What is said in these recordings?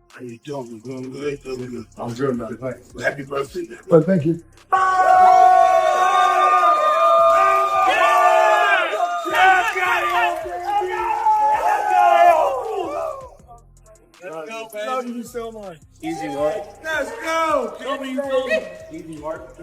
How you doing? You doing good? Doing good. I'm good, man. Thanks. Happy birthday. Well, thank you. Love you so much. Easy work. Let's go. Easy work.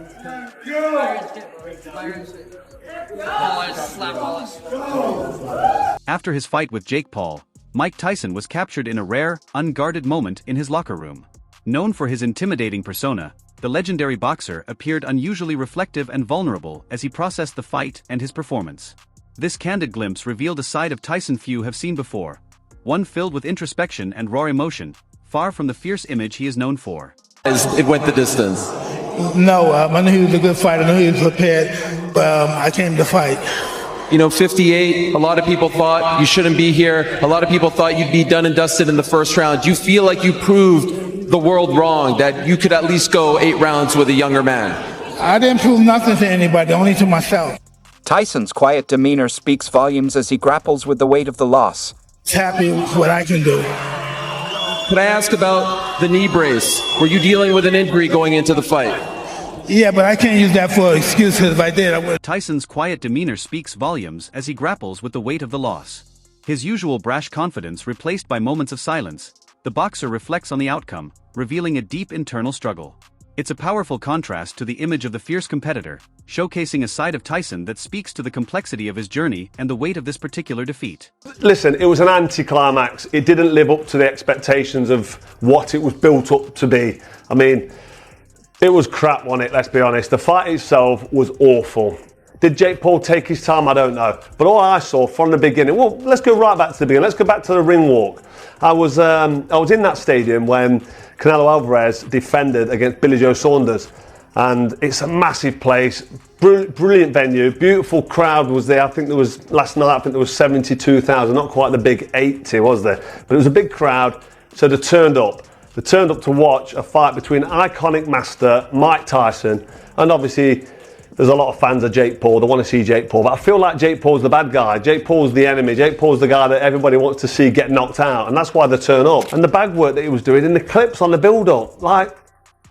After his fight with Jake Paul, Mike Tyson was captured in a rare, unguarded moment in his locker room. Known for his intimidating persona, the legendary boxer appeared unusually reflective and vulnerable as he processed the fight and his performance. This candid glimpse revealed a side of Tyson few have seen before, one filled with introspection and raw emotion, far from the fierce image he is known for. It went the distance. No, I knew he was a good fighter. I knew he was prepared, but I came to fight. 58, a lot of people thought you shouldn't be here. A lot of people thought you'd be done and dusted in the first round. Do you feel like you proved the world wrong, that you could at least go 8 rounds with a younger man? I didn't prove nothing to anybody, only to myself. Tyson's quiet demeanor speaks volumes as he grapples with the weight of the loss. Happy with what I can do. Could I ask about the knee brace? Were you dealing with an injury going into the fight? Yeah, but I can't use that for an excuse, because if I did, I would. Tyson's quiet demeanor speaks volumes as he grapples with the weight of the loss. His usual brash confidence replaced by moments of silence, the boxer reflects on the outcome, revealing a deep internal struggle. It's a powerful contrast to the image of the fierce competitor, showcasing a side of Tyson that speaks to the complexity of his journey and the weight of this particular defeat. Listen, it was an anticlimax. It didn't live up to the expectations of what it was built up to be. I mean, it was crap on it, let's be honest. The fight itself was awful. Did Jake Paul take his time? I don't know. But all I saw from the beginning, well, let's go right back to the beginning. Let's go back to the ring walk. I was in that stadium when Canelo Alvarez defended against Billy Joe Saunders. And it's a massive place, brilliant venue, beautiful crowd was there. I think there was, last night, I think there was 72,000, not quite the big 80, was there? But it was a big crowd, so they turned up. They turned up to watch a fight between iconic master Mike Tyson, and obviously there's a lot of fans of Jake Paul. They want to see Jake Paul, but I feel like Jake Paul's the bad guy. Jake Paul's the enemy. Jake Paul's the guy that everybody wants to see get knocked out, and that's why they turn up. And the bag work that he was doing, and the clips on the build-up, like,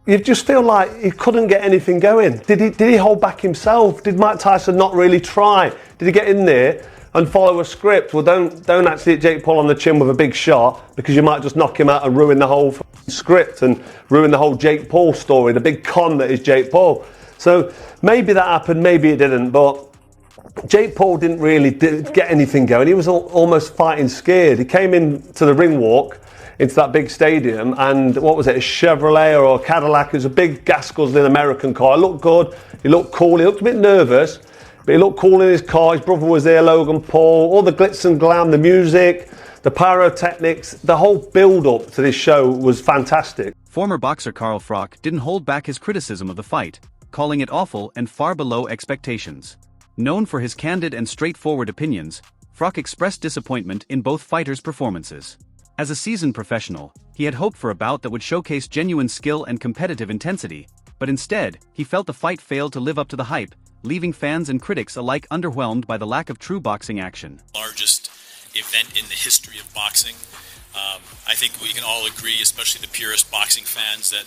you just feel like he couldn't get anything going. Did he hold back himself? Did Mike Tyson not really try? Did he get in there and follow a script? Well, don't actually hit Jake Paul on the chin with a big shot, because you might just knock him out and ruin the whole script and ruin the whole Jake Paul story, the big con that is Jake Paul. So maybe that happened, maybe it didn't, but Jake Paul didn't really get anything going. He was almost fighting scared. He came into the ring walk, into that big stadium, and what was it, a Chevrolet or a Cadillac? It was a big gas guzzling American car. It looked good, he looked cool, he looked a bit nervous, but he looked cool in his car. His brother was there, Logan Paul, all the glitz and glam, the music, the pyrotechnics, the whole build-up to this show was fantastic. Former boxer Carl Froch didn't hold back his criticism of the fight, calling it awful and far below expectations. Known for his candid and straightforward opinions, Froch expressed disappointment in both fighters' performances. As a seasoned professional, he had hoped for a bout that would showcase genuine skill and competitive intensity, but instead, he felt the fight failed to live up to the hype, leaving fans and critics alike underwhelmed by the lack of true boxing action. Largest event in the history of boxing. I think we can all agree, especially the purist boxing fans, that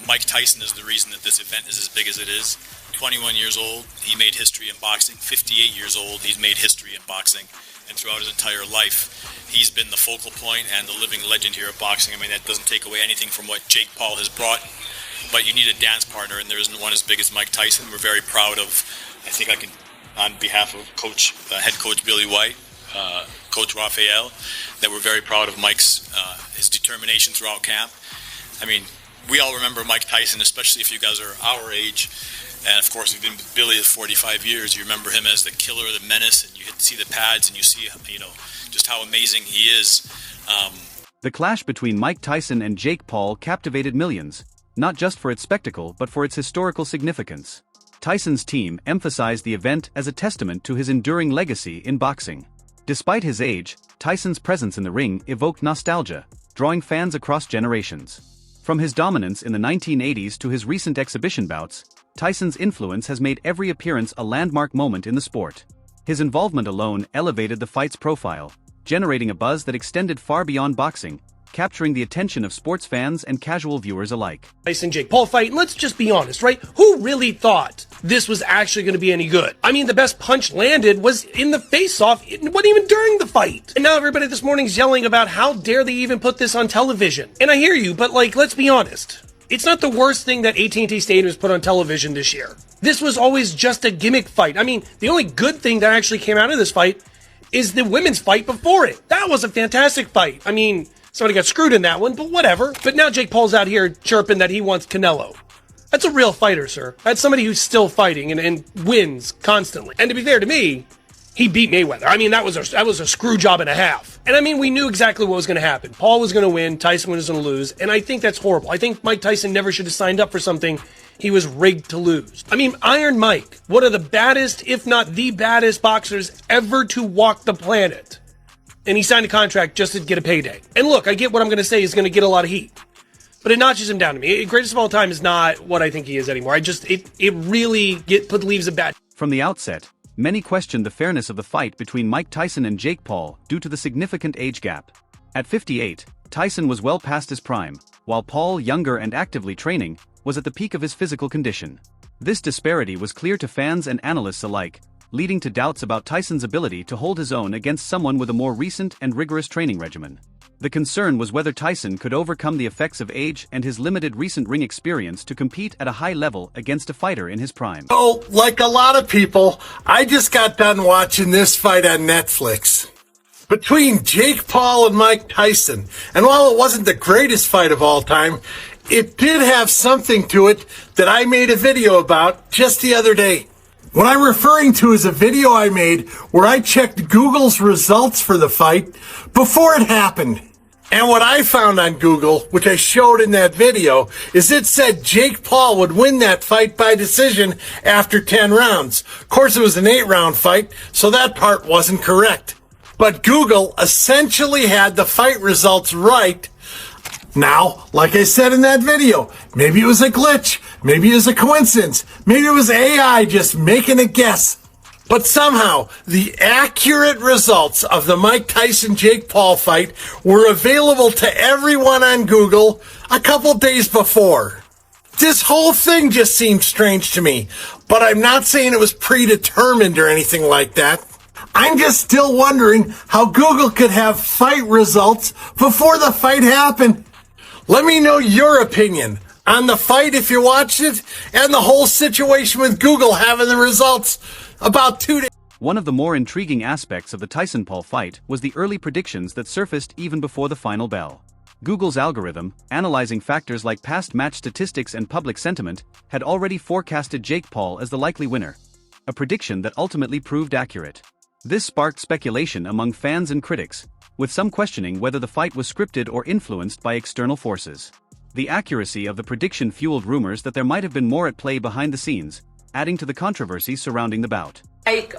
Mike Tyson is the reason that this event is as big as it is. 21 years old, he made history in boxing. 58 years old, he's made history in boxing. And throughout his entire life, he's been the focal point and the living legend here of boxing. I mean, that doesn't take away anything from what Jake Paul has brought, but you need a dance partner, and there isn't one as big as Mike Tyson. We're very proud of, I think I can, on behalf of head coach Billy White, Coach Raphael, that we're very proud of Mike's his determination throughout camp. I mean, we all remember Mike Tyson, especially if you guys are our age. And of course, we've been with Billy for 45 years. You remember him as the killer, the menace, and you get to see the pads and you see, just how amazing he is. The clash between Mike Tyson and Jake Paul captivated millions, not just for its spectacle but for its historical significance. Tyson's team emphasized the event as a testament to his enduring legacy in boxing. Despite his age, Tyson's presence in the ring evoked nostalgia, drawing fans across generations. From his dominance in the 1980s to his recent exhibition bouts, Tyson's influence has made every appearance a landmark moment in the sport. His involvement alone elevated the fight's profile, generating a buzz that extended far beyond boxing, capturing the attention of sports fans and casual viewers alike. Tyson-Jake Paul fight, and let's just be honest, right? Who really thought this was actually going to be any good? I mean, the best punch landed was in the face-off. It wasn't even during the fight. And now everybody this morning's yelling about how dare they even put this on television. And I hear you, but let's be honest. It's not the worst thing that AT&T Stadium has put on television this year. This was always just a gimmick fight. I mean, the only good thing that actually came out of this fight is the women's fight before it. That was a fantastic fight. I mean, somebody got screwed in that one, but whatever. But now Jake Paul's out here chirping that he wants Canelo. That's a real fighter, sir. That's somebody who's still fighting and wins constantly. And to be fair to me, he beat Mayweather. I mean, that was a screw job and a half. And I mean, we knew exactly what was going to happen. Paul was going to win, Tyson was going to lose, and I think that's horrible. I think Mike Tyson never should have signed up for something he was rigged to lose. I mean, Iron Mike, one of the baddest, if not the baddest boxers ever to walk the planet. And he signed a contract just to get a payday. And look, I get what I'm going to say is going to get a lot of heat. But it notches him down to me. Greatest of all time is not what I think he is anymore. It really leaves a bad... From the outset, many questioned the fairness of the fight between Mike Tyson and Jake Paul due to the significant age gap. At 58, Tyson was well past his prime, while Paul, younger and actively training, was at the peak of his physical condition. This disparity was clear to fans and analysts alike, leading to doubts about Tyson's ability to hold his own against someone with a more recent and rigorous training regimen. The concern was whether Tyson could overcome the effects of age and his limited recent ring experience to compete at a high level against a fighter in his prime. Oh, like a lot of people, I just got done watching this fight on Netflix between Jake Paul and Mike Tyson. And while it wasn't the greatest fight of all time, it did have something to it that I made a video about just the other day. What I'm referring to is a video I made where I checked Google's results for the fight before it happened. And what I found on Google, which I showed in that video, is it said Jake Paul would win that fight by decision after 10 rounds. Of course, it was an 8-round fight, so that part wasn't correct. But Google essentially had the fight results right. Now, like I said in that video, maybe it was a glitch, maybe it was a coincidence, maybe it was AI just making a guess. But somehow, the accurate results of the Mike Tyson-Jake Paul fight were available to everyone on Google a couple days before. This whole thing just seemed strange to me, but I'm not saying it was predetermined or anything like that. I'm just still wondering how Google could have fight results before the fight happened. Let me know your opinion on the fight if you watched it, and the whole situation with Google having the results about 2 days. One of the more intriguing aspects of the Tyson-Paul fight was the early predictions that surfaced even before the final bell. Google's algorithm, analyzing factors like past match statistics and public sentiment, had already forecasted Jake Paul as the likely winner, a prediction that ultimately proved accurate. This sparked speculation among fans and critics, with some questioning whether the fight was scripted or influenced by external forces. The accuracy of the prediction fueled rumors that there might have been more at play behind the scenes, adding to the controversy surrounding the bout.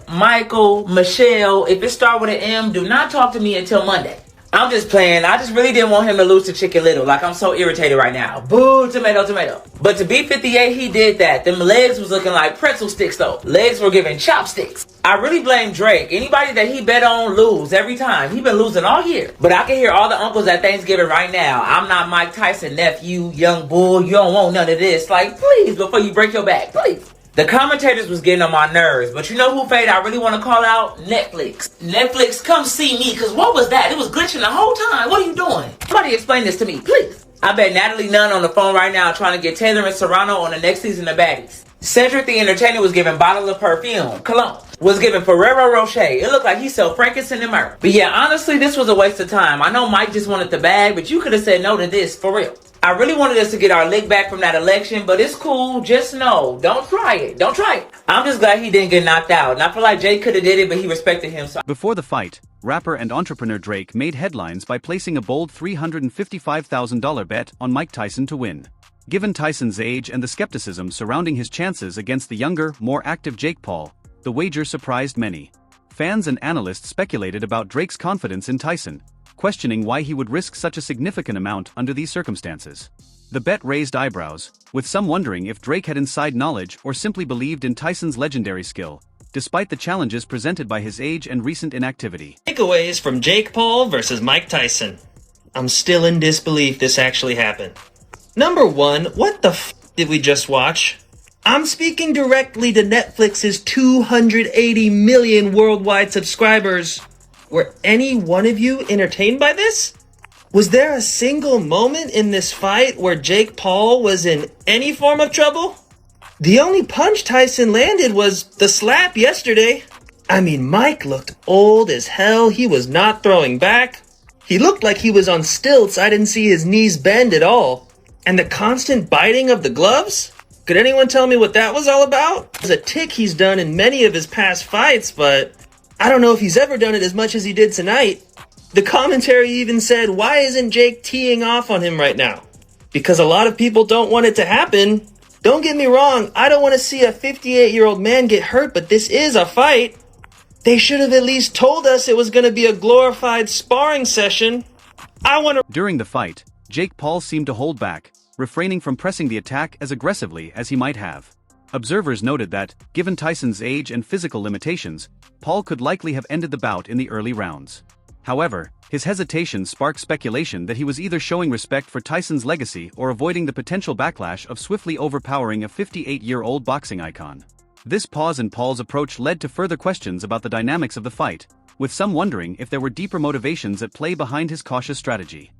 Michael, Michelle, if it starts with an M, do not talk to me until Monday. I'm just playing. I just really didn't want him to lose to Chicken Little. Like, I'm so irritated right now. Boo, tomato, tomato. But to beat 58, he did that. Them legs was looking like pretzel sticks, though. Legs were giving chopsticks. I really blame Drake. Anybody that he bet on lose every time. He been losing all year. But I can hear all the uncles at Thanksgiving right now. I'm not Mike Tyson nephew, young bull. You don't want none of this. Like, please, before you break your back, please. The commentators was getting on my nerves, but you know who Fade I really want to call out? Netflix. Netflix, come see me, because what was that? It was glitching the whole time. What are you doing? Somebody explain this to me, please. I bet Natalie Nunn on the phone right now trying to get Taylor and Serrano on the next season of Baddies. Cedric the Entertainer was giving bottle of perfume, cologne. Was giving Ferrero Rocher. It looked like he sold frankincense and myrrh. But yeah, honestly, this was a waste of time. I know Mike just wanted the bag, but you could have said no to this, for real. I really wanted us to get our lick back from that election, but it's cool. Just know, don't try it. Don't try it. I'm just glad he didn't get knocked out. And I feel like Jay could have did it, but he respected him. So before the fight, rapper and entrepreneur Drake made headlines by placing a bold $355,000 bet on Mike Tyson to win. Given Tyson's age and the skepticism surrounding his chances against the younger, more active Jake Paul, the wager surprised many. Fans and analysts speculated about Drake's confidence in Tyson, questioning why he would risk such a significant amount under these circumstances. The bet raised eyebrows, with some wondering if Drake had inside knowledge or simply believed in Tyson's legendary skill, despite the challenges presented by his age and recent inactivity. Takeaways from Jake Paul versus Mike Tyson. I'm still in disbelief this actually happened. Number one, what the did we just watch? I'm speaking directly to Netflix's 280 million worldwide subscribers. Were any one of you entertained by this? Was there a single moment in this fight where Jake Paul was in any form of trouble? The only punch Tyson landed was the slap yesterday. I mean, Mike looked old as hell. He was not throwing back. He looked like he was on stilts. I didn't see his knees bend at all. And the constant biting of the gloves? Could anyone tell me what that was all about? It's a tick he's done in many of his past fights, but I don't know if he's ever done it as much as he did tonight. The commentary even said, why isn't Jake teeing off on him right now? Because a lot of people don't want it to happen. Don't get me wrong, I don't want to see a 58-year-old man get hurt, but this is a fight. They should have at least told us it was going to be a glorified sparring session. During the fight, Jake Paul seemed to hold back, refraining from pressing the attack as aggressively as he might have. Observers noted that, given Tyson's age and physical limitations, Paul could likely have ended the bout in the early rounds. However, his hesitation sparked speculation that he was either showing respect for Tyson's legacy or avoiding the potential backlash of swiftly overpowering a 58-year-old boxing icon. This pause in Paul's approach led to further questions about the dynamics of the fight, with some wondering if there were deeper motivations at play behind his cautious strategy.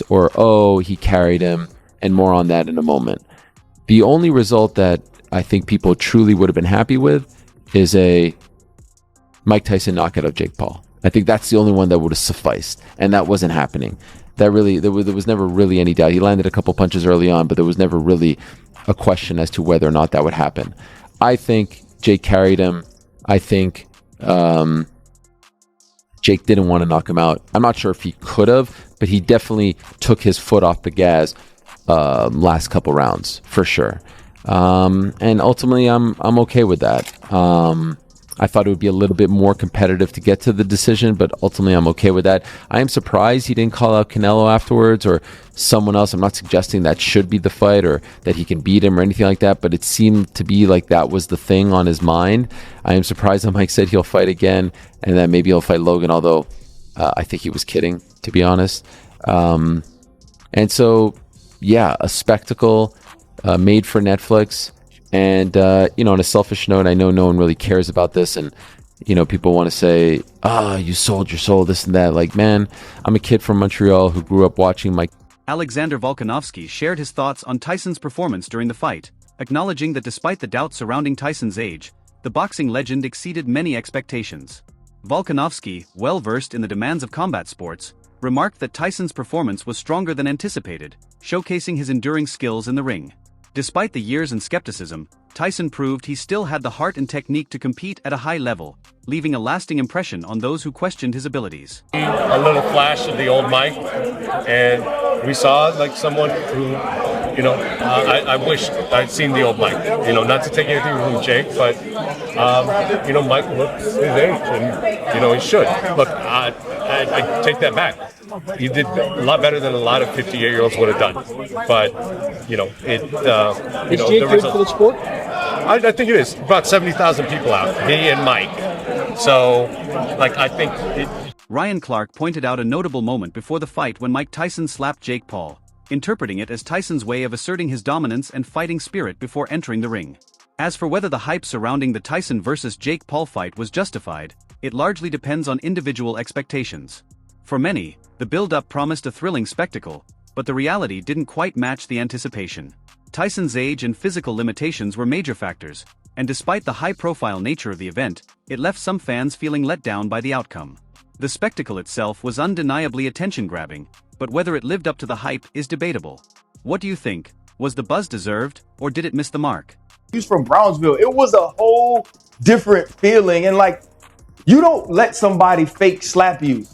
Or, oh, he carried him, and more on that in a moment. The only result that I think people truly would have been happy with is a Mike Tyson knockout of Jake Paul. I think that's the only one that would have sufficed, and that wasn't happening. There was never really any doubt. He landed a couple punches early on, but there was never really a question as to whether or not that would happen. I think Jake carried him. I think Jake didn't want to knock him out. I'm not sure if he could have, but he definitely took his foot off the gas last couple rounds, for sure. And ultimately, I'm okay with that. I thought it would be a little bit more competitive to get to the decision, but ultimately I'm okay with that. I am surprised he didn't call out Canelo afterwards or someone else. I'm not suggesting that should be the fight or that he can beat him or anything like that, but it seemed to be like that was the thing on his mind. I am surprised that Mike said he'll fight again and that maybe he'll fight Logan, although I think he was kidding, to be honest. And so, yeah, a spectacle made for Netflix. And, on a selfish note, I know no one really cares about this. And, people want to say, you sold your soul, this and that. Like, man, I'm a kid from Montreal who grew up watching Mike. Alexander Volkanovski shared his thoughts on Tyson's performance during the fight, acknowledging that despite the doubts surrounding Tyson's age, the boxing legend exceeded many expectations. Volkanovski, well versed in the demands of combat sports, remarked that Tyson's performance was stronger than anticipated, showcasing his enduring skills in the ring. Despite the years and skepticism, Tyson proved he still had the heart and technique to compete at a high level, leaving a lasting impression on those who questioned his abilities. A little flash of the old Mike, and we saw like someone who, I wish I'd seen the old Mike. Not to take anything from Jake, but Mike looks his age, and he should. Look, I take that back. He did a lot better than a lot of 58-year-olds would have done. But, Is Jake good for the sport? I think it is. About 70,000 people out. Me and Mike. So, I think Ryan Clark pointed out a notable moment before the fight when Mike Tyson slapped Jake Paul, interpreting it as Tyson's way of asserting his dominance and fighting spirit before entering the ring. As for whether the hype surrounding the Tyson versus Jake Paul fight was justified, it largely depends on individual expectations. For many, the build-up promised a thrilling spectacle, but the reality didn't quite match the anticipation. Tyson's age and physical limitations were major factors, and despite the high-profile nature of the event, it left some fans feeling let down by the outcome. The spectacle itself was undeniably attention-grabbing, but whether it lived up to the hype is debatable. What do you think? Was the buzz deserved, or did it miss the mark? He's from Brownsville. It was a whole different feeling, and you don't let somebody fake slap you.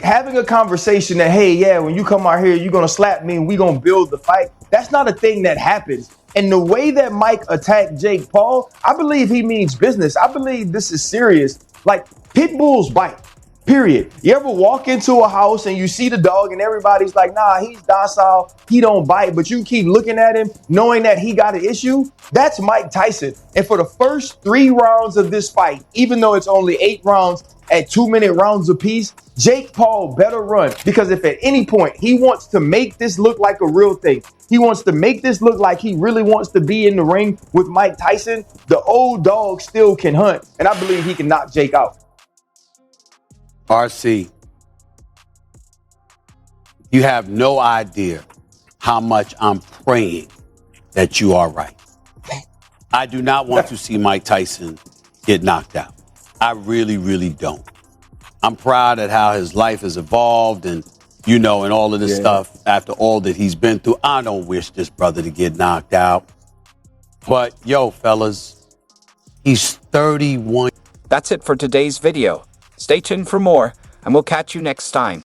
Having a conversation that, hey, yeah, when you come out here, you're going to slap me and we're going to build the fight. That's not a thing that happens. And the way that Mike attacked Jake Paul, I believe he means business. I believe this is serious. Pit bulls bite. Period. You ever walk into a house and you see the dog and everybody's like, nah, he's docile, he don't bite, but you keep looking at him knowing that he got an issue? That's Mike Tyson. And for the first 3 rounds of this fight, even though it's only 8 rounds at 2-minute rounds apiece, Jake Paul better run, because if at any point he wants to make this look like a real thing, he wants to make this look like he really wants to be in the ring with Mike Tyson, the old dog still can hunt. And I believe he can knock Jake out. RC, you have no idea how much I'm praying that you are right. I do not want to see Mike Tyson get knocked out. I really, really don't. I'm proud at how his life has evolved and, you know, and all of this stuff after all that he's been through. I don't wish this brother to get knocked out. But, yo, fellas, he's 31. That's it for today's video. Stay tuned for more, and we'll catch you next time.